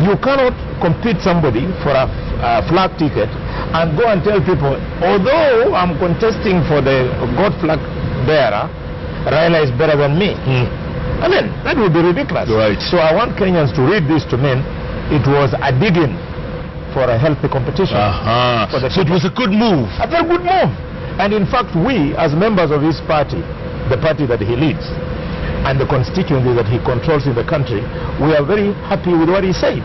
You cannot compete somebody for a flag ticket and go and tell people, although I'm contesting for the God flag bearer, Raila is better than me. I mean, that would be ridiculous. Right. So I want Kenyans to read this to mean it was a dig-in for a healthy competition. So it was a good move. A very good move. And in fact, we, as members of his party, the party that he leads, and the constituency that he controls in the country, we are very happy with what he said.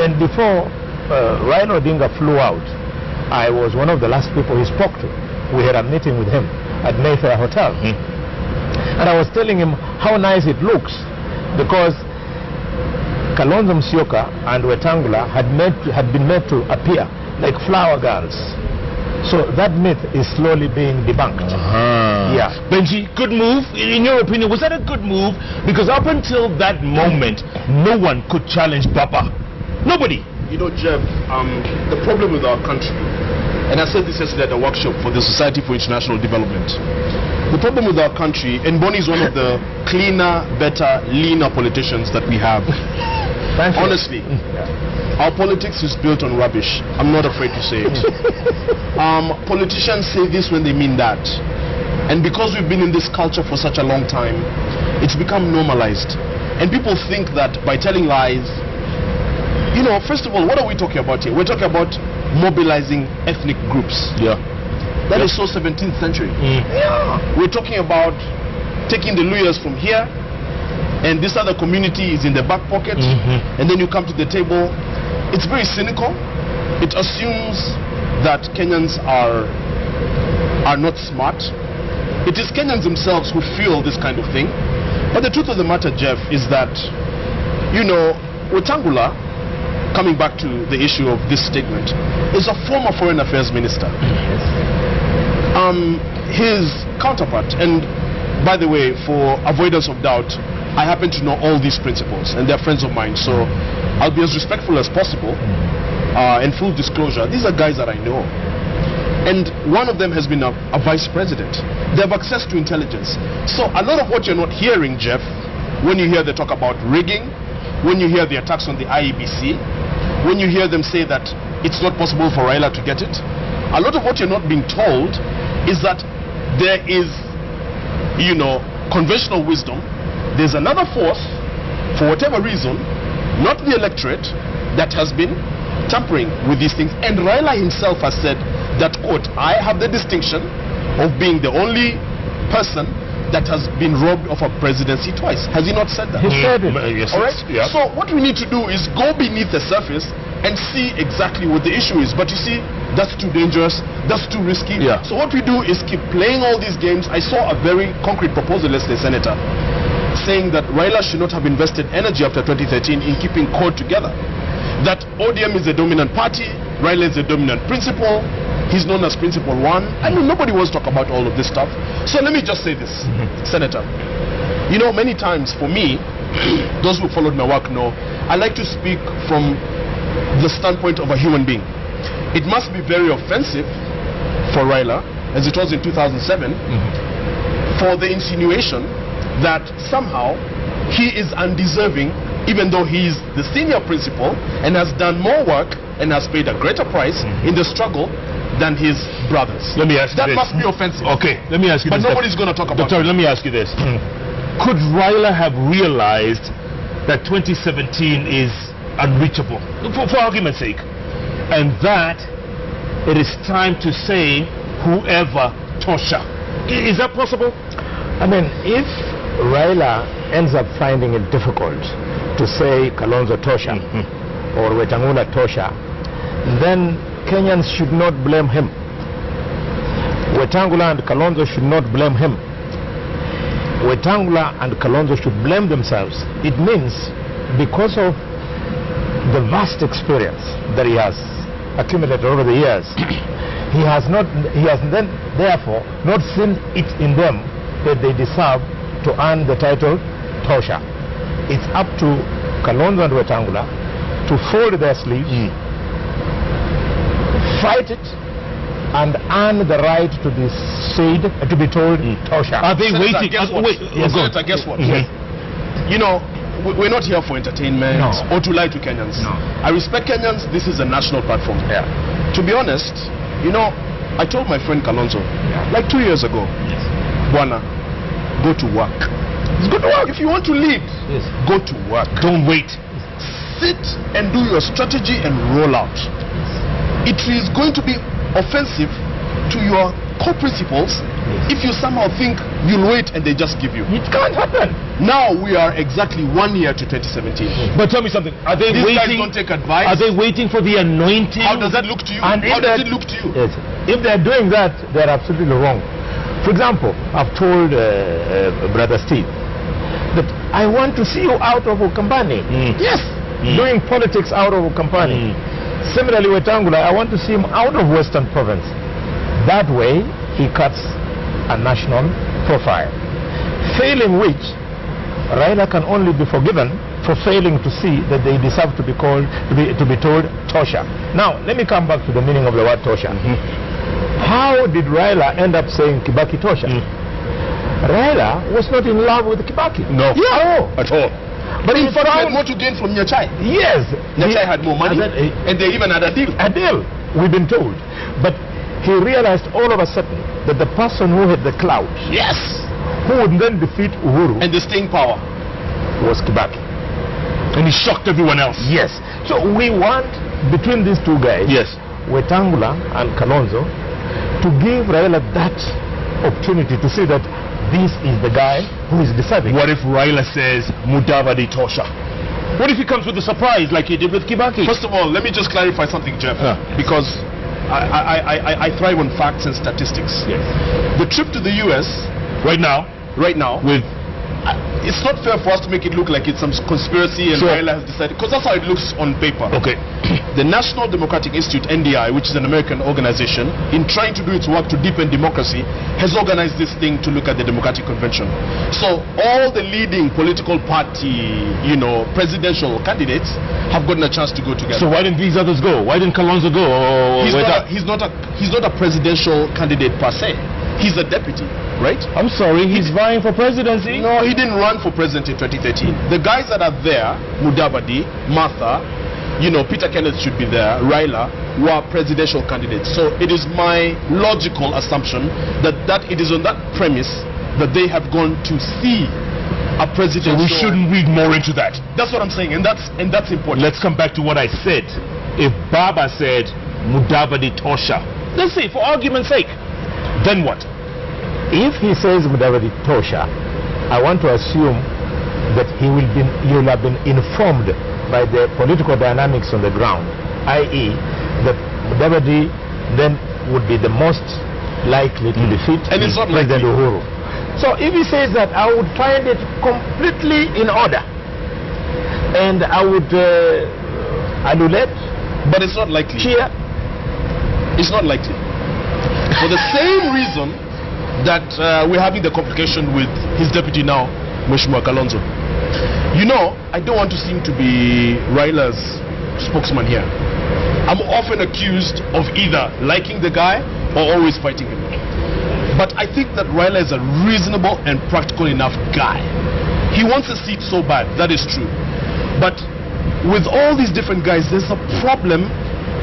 And before Raila Odinga flew out, I was one of the last people he spoke to. We had a meeting with him at Mayfair Hotel. And I was telling him how nice it looks, because Kalonzo Musyoka and Wetangula had been made to appear like flower girls. So that myth is slowly being debunked. Yeah. Benji, good move. In your opinion, was that a good move? Because up until that moment, no one could challenge Papa. Nobody. You know, Jeff, the problem with our country, and I said this yesterday at a workshop for the Society for International Development, the problem with our country, and Bonnie is one of the cleaner, better, leaner politicians that we have. Honestly, our politics is built on rubbish. I'm not afraid to say it. Politicians say this when they mean that. And because we've been in this culture for such a long time, it's become normalized. And people think that by telling lies, you know, first of all, what are we talking about here? We're talking about mobilizing ethnic groups. That is so 17th century. We're talking about taking the lawyers from here, and this other community is in the back pocket, and then you come to the table. It's very cynical. It assumes that Kenyans are not smart. It is Kenyans themselves who feel this kind of thing. But the truth of the matter, Jeff, is that, you know, Wetangula, coming back to the issue of this statement, is a former foreign affairs minister. His counterpart, and by the way, for avoidance of doubt, I happen to know all these principals, and they're friends of mine, so I'll be as respectful as possible. And full disclosure, these are guys that I know. And one of them has been a vice president. They have access to intelligence. So a lot of what you're not hearing, Jeff, when you hear they talk about rigging, when you hear the attacks on the IEBC, when you hear them say that it's not possible for Raila to get it, a lot of what you're not being told is that there is, you know, conventional wisdom. There's another force, for whatever reason, not the electorate, that has been tampering with these things. And Raila himself has said that, quote, I have the distinction of being the only person that has been robbed of a presidency twice. Has he not said that? He said it. Yes, all right? Yeah. So what we need to do is go beneath the surface and see exactly what the issue is. But you see, that's too dangerous, that's too risky. So what we do is keep playing all these games. I saw a very concrete proposal yesterday, Senator, saying that Raila should not have invested energy after 2013 in keeping CORD together. That ODM is the dominant party, Raila is the dominant principal, he's known as Principal One. I mean, nobody wants to talk about all of this stuff. So let me just say this, Senator. You know, many times for me, those who followed my work know, I like to speak from the standpoint of a human being. It must be very offensive for Raila, as it was in 2007, for the insinuation that somehow he is undeserving, even though he is the senior principal and has done more work and has paid a greater price in the struggle than his brothers. Let me ask you that this. Must be offensive. Okay, let me ask you but this. But nobody's going to talk about it. Let me ask you this. Could Raila have realized that 2017 is unreachable, for argument's sake, and that it is time to say whoever Tosha? Is that possible? I mean, if Raila ends up finding it difficult to say Kalonzo Tosha or Wetangula Tosha, then Kenyans should not blame him. Wetangula and Kalonzo should not blame him. Wetangula and Kalonzo should blame themselves. It means because of the vast experience that he has accumulated over the years, he has then therefore not seen it in them that they deserve to earn the title Tosha. It's up to Kalonzo and Wetangula to fold their sleeves, fight it, and earn the right to be said, to be told Tosha. Are they Senator, waiting? Guess what? Wait, Senator, guess what? You know, we're not here for entertainment or to lie to Kenyans. No. I respect Kenyans. This is a national platform. Yeah. To be honest, I told my friend Kalonzo, like 2 years ago, Bwana, go to work. It's good to work. If you want to lead, go to work. Don't wait. Sit and do your strategy and roll out. It is going to be offensive to your core principles if you somehow think you'll wait and they just give you. It can't happen. Now we are exactly 1 year to 2017. But tell me something. Are they These guys waiting? don't take advice. Are they waiting for the anointing? How does that look to you? And How does it look to you? Yes. If they're doing that, they're absolutely wrong. For example, I've told Brother Steve that I want to see you out of Ukambani. Yes. Doing politics out of Ukambani. Similarly, Wetangula, I want to see him out of Western Province. That way, he cuts a national profile. Failing which, Raila can only be forgiven for failing to see that they deserve to be called, to be told Tosha. Now, let me come back to the meaning of the word Tosha. How did Raila end up saying Kibaki Tosha? Raila was not in love with Kibaki. No. Yeah. At all. But in fact, he had found, more to gain from Nyachai. yes, Nyachai had more money, and they even had a deal. a deal, we've been told. But he realized all of a sudden that the person who had the clout, Yes. who would then defeat Uhuru, And the staying power. was Kibaki. And he shocked everyone else. Yes. So we want, between these two guys, Yes. Wetangula and Kalonzo, to give Raila that opportunity to see that this is the guy who is deserving. What if Raila says Mudavadi Tosha? What if he comes with a surprise like he did with Kibaki? First of all, let me just clarify something, Jeff, because I thrive on facts and statistics. Yes. The trip to the US Right now, with it's not fair for us to make it look like it's some conspiracy and Sure. Raila has decided, because that's how it looks on paper. okay. The National Democratic Institute, NDI, which is an American organization, in trying to do its work to deepen democracy, has organized this thing to look at the Democratic Convention. So all the leading political party, presidential candidates have gotten a chance to go together. So why didn't these others go? Why didn't Kalonzo go? he's not a presidential candidate per se. He's a deputy, right? I'm sorry, he's vying for presidency. No, he didn't run for president in 2013. The guys that are there, Mudavadi, Martha, Peter Kenneth should be there, Raila, were presidential candidates. So it is my logical assumption that it is on that premise that they have gone to see a presidential. So we shouldn't read more into that. That's what I'm saying, and that's important. Let's come back to what I said. If Baba said Mudavadi Tosha, let's say for argument's sake, then what? If he says Mudavadi Tosha, I want to assume that he will have been informed by the political dynamics on the ground, i.e. that Mudavadi then would be the most likely to defeat And it's not President likely. Uhuru. So if he says that, I would find it completely in order, and I would annulate, But it's not likely. cheer. It's not likely. For the same reason that we're having the complication with his deputy now, Mheshimiwa Kalonzo. I don't want to seem to be Raila's spokesman here. I'm often accused of either liking the guy or always fighting him. But I think that Raila is a reasonable and practical enough guy. He wants a seat so bad, that is true. But with all these different guys, there's a problem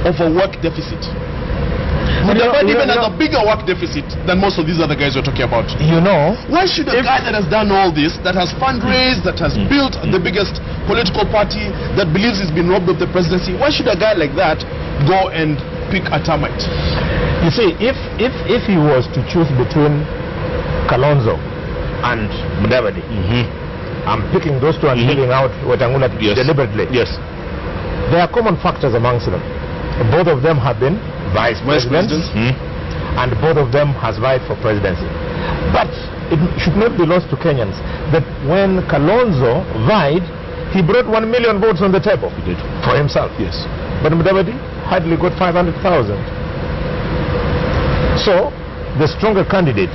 of a work deficit. Mudavadi even has a bigger work deficit than most of these other guys we're talking about. Why should a guy that has done all this, that has fundraised, that has built the biggest political party, that believes he's been robbed of the presidency, why should a guy like that go and pick a termite? You see, if he was to choose between Kalonzo and Mudavadi, I'm picking those two and leaving out Wetangula deliberately. Yes. There are common factors amongst them. Both of them have been vice presidents, and both of them has vied for presidency. But it should not be lost to Kenyans that when Kalonzo vied, he brought 1 million votes on the table. He did. For himself. Yes. But Mudavadi hardly got 500,000. So the stronger candidate,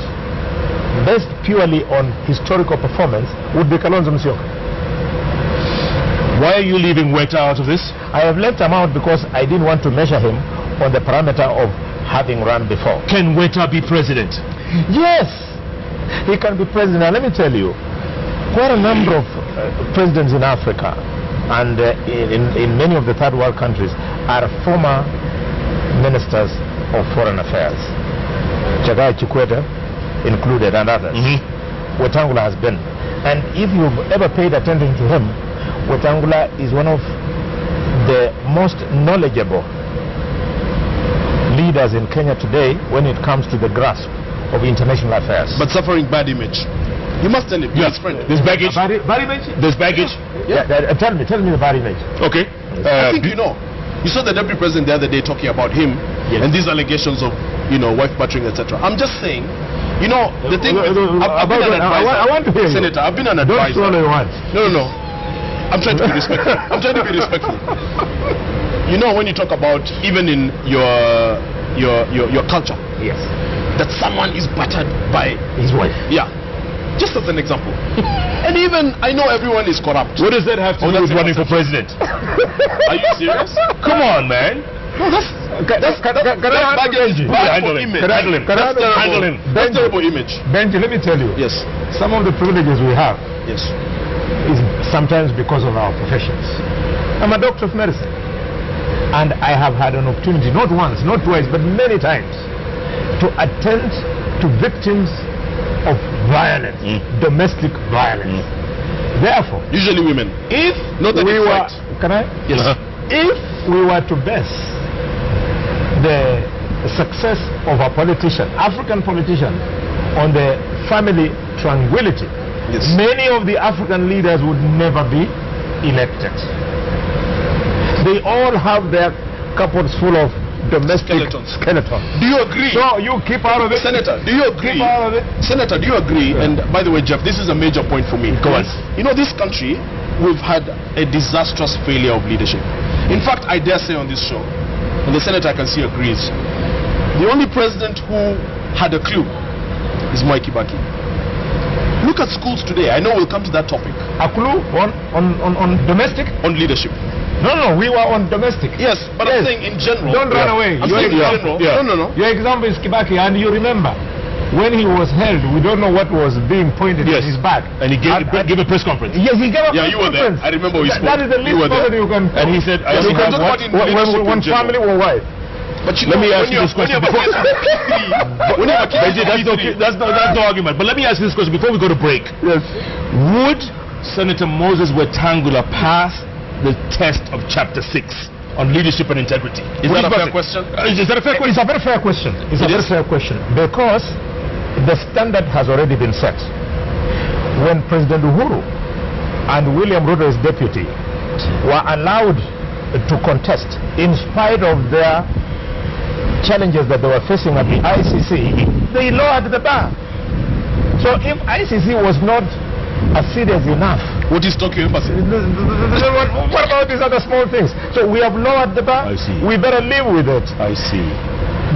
based purely on historical performance, would be Kalonzo Musyoka. Why are you leaving Weta out of this? I have left him out because I didn't want to measure him on the parameter of having run before. Can Weta be president? Yes, he can be president. Now, let me tell you, quite a number of presidents in Africa and in many of the third world countries are former ministers of foreign affairs. Chagai Chikwete included and others. Wetangula has been. And if you've ever paid attention to him, Wetangula is one of the most knowledgeable leaders in Kenya today when it comes to the grasp of international affairs. But suffering bad image. You must tell him. Yes, friend. There's baggage. Bad image? There's baggage. Yeah. Tell me the bad image. Okay. I think you know. You saw the deputy president the other day talking about him and these allegations of, wife battering, etc. I'm just saying, the thing. I've been an advisor. I want to hear you. Senator, I've been an advisor. Don't swallow your words. No. I'm trying to be respectful. When you talk about even in your culture, yes, that someone is battered by his wife. Yeah. Just as an example. And even, I know everyone is corrupt. What does that have to do with running for president? Are you serious? Come on, man. No, that's baggage. Handle him. That's terrible image. Benji, let me tell you. Yes. Some of the privileges we have is sometimes because of our professions. I'm a doctor of medicine. And I have had an opportunity, not once, not twice, but many times, to attend to victims of violence, domestic violence. Therefore, usually women. If not that we were, can I? Yes. If we were to base the success of a politician, African politician, on the family tranquility, many of the African leaders would never be elected. They all have their cupboards full of domestic skeletons. Do you agree? So you keep out of it. Senator, do you agree? Keep out of it. Senator, do you agree? Yeah. And by the way, Jeff, this is a major point for me. Go on. This country, we've had a disastrous failure of leadership. In fact, I dare say on this show, and the Senator I can see agrees, the only president who had a clue is Mwai Kibaki. Look at schools today. I know we'll come to that topic. A clue on domestic? On leadership. No, we were on domestic. Yes, but I'm saying in general. Don't run away. I'm saying in general. No. Your example is Kibaki, and you remember, when he was held, we don't know what was being pointed in his back. And he gave a press conference. Yes, he gave a press conference. Yeah, you were there. I remember we spoke. That is the least person you can... And he said, you can talk about one family, one wife. But let me ask you this question before... That's no argument. But let me ask you this question before we go to break. Yes. Would Senator Moses Wetangula pass the test of Chapter 6 on leadership and integrity? Is that a fair question? Is that a fair question? It's a very fair question. It's a very fair question because the standard has already been set. When President Uhuru and William Ruto, his deputy, were allowed to contest in spite of their challenges that they were facing at the ICC, they lowered the bar. So if ICC was not serious enough, what is Tokyo Embassy? What about these other small things? So we have lowered the bar. I see. We better live with it. I see.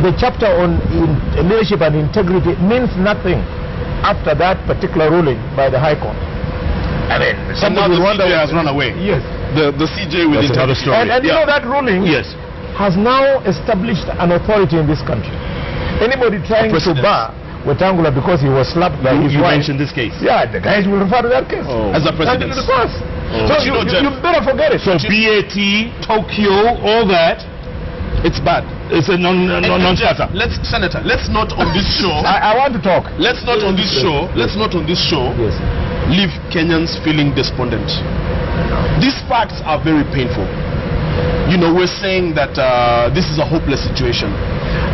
The chapter on leadership and integrity means nothing after that particular ruling by the High Court. I mean, somebody will wonder CJ has run away. Yes. The CJ with That's another story. And that ruling has now established an authority in this country. Anybody trying to bar Wetangula because he was slapped by his wife. You mentioned this case. Yeah, the guys will refer to that case. As a president. So you better forget it. So BAT, Tokyo, all that, it's bad. It's a non-starter. Senator, let's not on this show. I want to talk. Let's not on this show. Let's not on this show. Yes. Leave Kenyans feeling despondent. These facts are very painful. We're saying that this is a hopeless situation.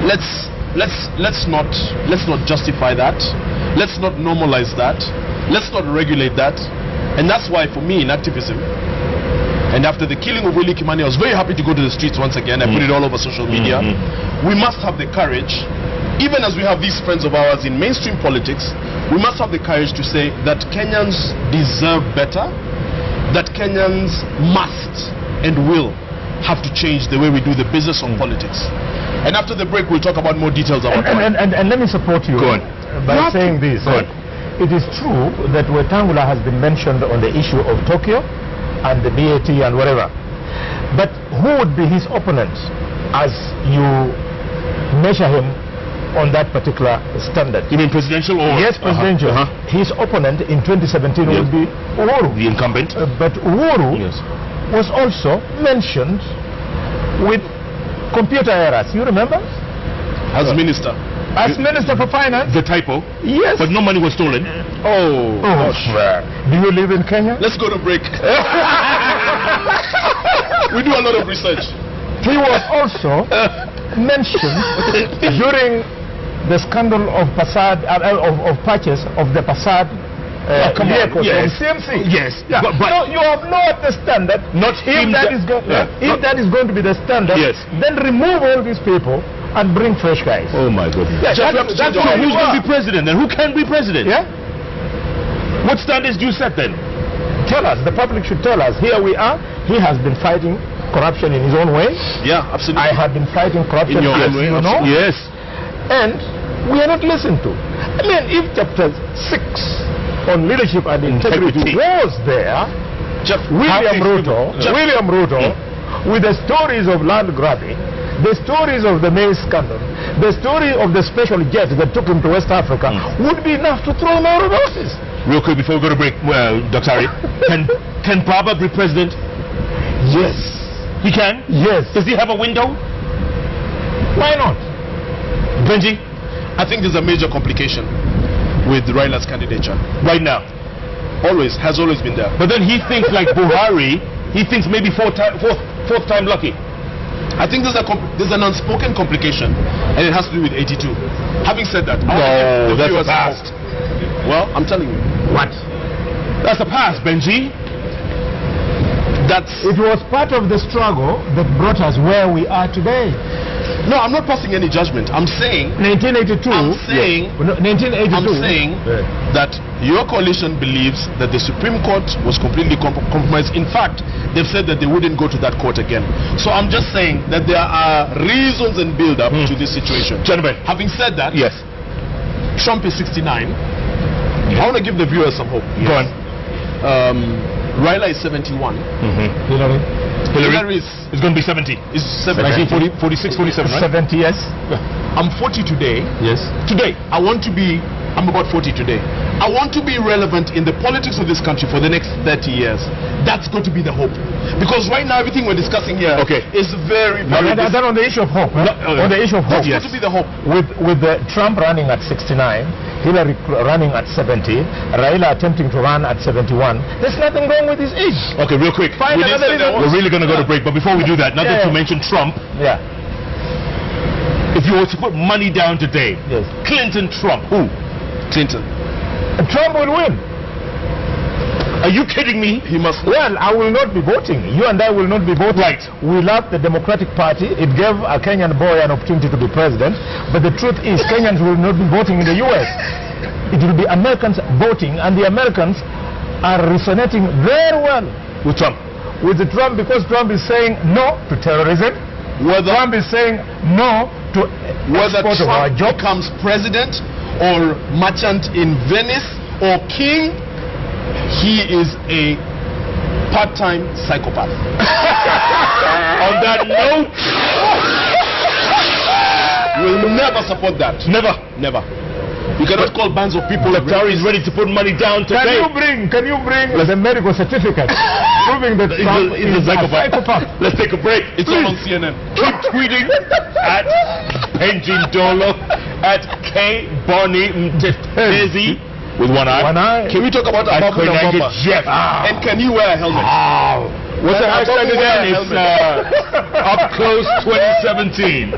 Let's not justify that. Let's not normalize that. Let's not regulate that. And that's why, for me, in activism, and after the killing of Willie Kimani, I was very happy to go to the streets once again. I put it all over social media. We must have the courage, even as we have these friends of ours in mainstream politics, we must have the courage to say that Kenyans deserve better, that Kenyans must and will have to change the way we do the business of politics. And after the break, we'll talk about more details about and let me support you by saying this. It is true that Wetangula has been mentioned on the issue of Tokyo and the BAT and whatever. But who would be his opponent as you measure him on that particular standard. You mean presidential or? Yes, presidential. His opponent in 2017 will be Uhuru. The incumbent. But Uhuru was also mentioned with computer errors. You remember? As minister. As Minister for Finance. The typo. Yes. But no money was stolen. Oh. Do you live in Kenya? Let's go to break. We do a lot of research. He was also mentioned during the scandal of Passad, of purchase of the Passad vehicles from CMC. Yes. Yeah. But so you have no other standard. Not if that is if that is going to be the standard, then remove all these people and bring fresh guys. Oh my goodness. Yeah, that's why who's going to be president then? Who can be president? Yeah. What standards do you set then? Tell us. The public should tell us. Here we are. He has been fighting corruption in his own way. Yeah, absolutely. I have been fighting corruption in your own way. You know? Yes. And we are not listened to. I mean, if chapter 6 on leadership and integrity was there, William Ruto, with the stories of land grabbing, the stories of the maize scandal, the story of the special jet that took him to West Africa would be enough to throw him out of office. Real quick before we go to break, Dr. Ari, can Baba be president? Yes. He can? Yes. Does he have a window? Why not? Benji? I think there's a major complication with Raila's candidature. Right now? Has always been there. But then he thinks like Buhari, he thinks maybe fourth time lucky. I think there's an unspoken complication, and it has to do with 82. Having said that, no, that's the past. Well, I'm telling you. What? That's the past, Benji. It was part of the struggle that brought us where we are today. No, I'm not passing any judgment. I'm saying 1982. I'm saying 1982. I'm saying that your coalition believes that the Supreme Court was completely compromised. In fact, they've said that they wouldn't go to that court again. So I'm just saying that there are reasons and build-up to this situation. Gentlemen, having said that, yes, Trump is 69. I want to give the viewers some hope. Go on. Raila is 71. Hillary is going to be 70. Is 70. 46, 47, right? 70, yes. I'm 40 today. Yes. Today, I'm about 40 today. I want to be relevant in the politics of this country for the next 30 years. That's going to be the hope. Because right now, everything we're discussing here is very, very... That's on the issue of hope. On the issue of hope. That's going to be the hope. With Trump running at 69, Hillary running at 70, Raila attempting to run at 71, there's nothing wrong with his age. Okay, real quick. We're really going to go to break, but before we do that, not that you mentioned Trump. Yeah. If you were to put money down today, Clinton, Trump, who? Clinton. Trump will win. Are you kidding me? He must. Well, I will not be voting. You and I will not be voting. Right. We love the Democratic Party. It gave a Kenyan boy an opportunity to be president. But the truth is, Kenyans will not be voting in the U.S. It will be Americans voting, and the Americans are resonating very well with Trump. With the Trump, because Trump is saying no to terrorism. Trump is saying no to whether Trump becomes president or merchant in Venice or king. He is a part-time psychopath. On that note, we'll never support that. Never. You cannot call bands of people. The Tory is ready to put money down today. Can you bring the medical certificate proving that Trump is a psychopath? Let's take a break. It's all on CNN. Keep tweeting at Benji Dolo, at K Bonnie Mtezi with one eye. Can we talk about Koinange Jeff? And can you wear a helmet? What's the hashtag again? It's Up Close 2017.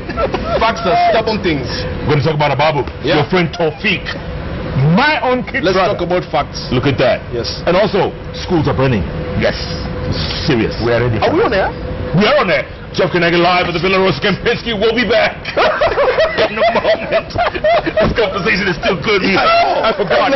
Facts are stubborn things. We're going to talk about Ababu. Your friend Tawfiq. My own kid. Let's talk about facts. Look at that. Yes. And also, schools are burning. Yes. Serious. We are ready. Are we on air? We are on air. Jeff Koinange live at the Villa Rose Kempinski. We'll be back in a moment. This conversation is still good. I forgot.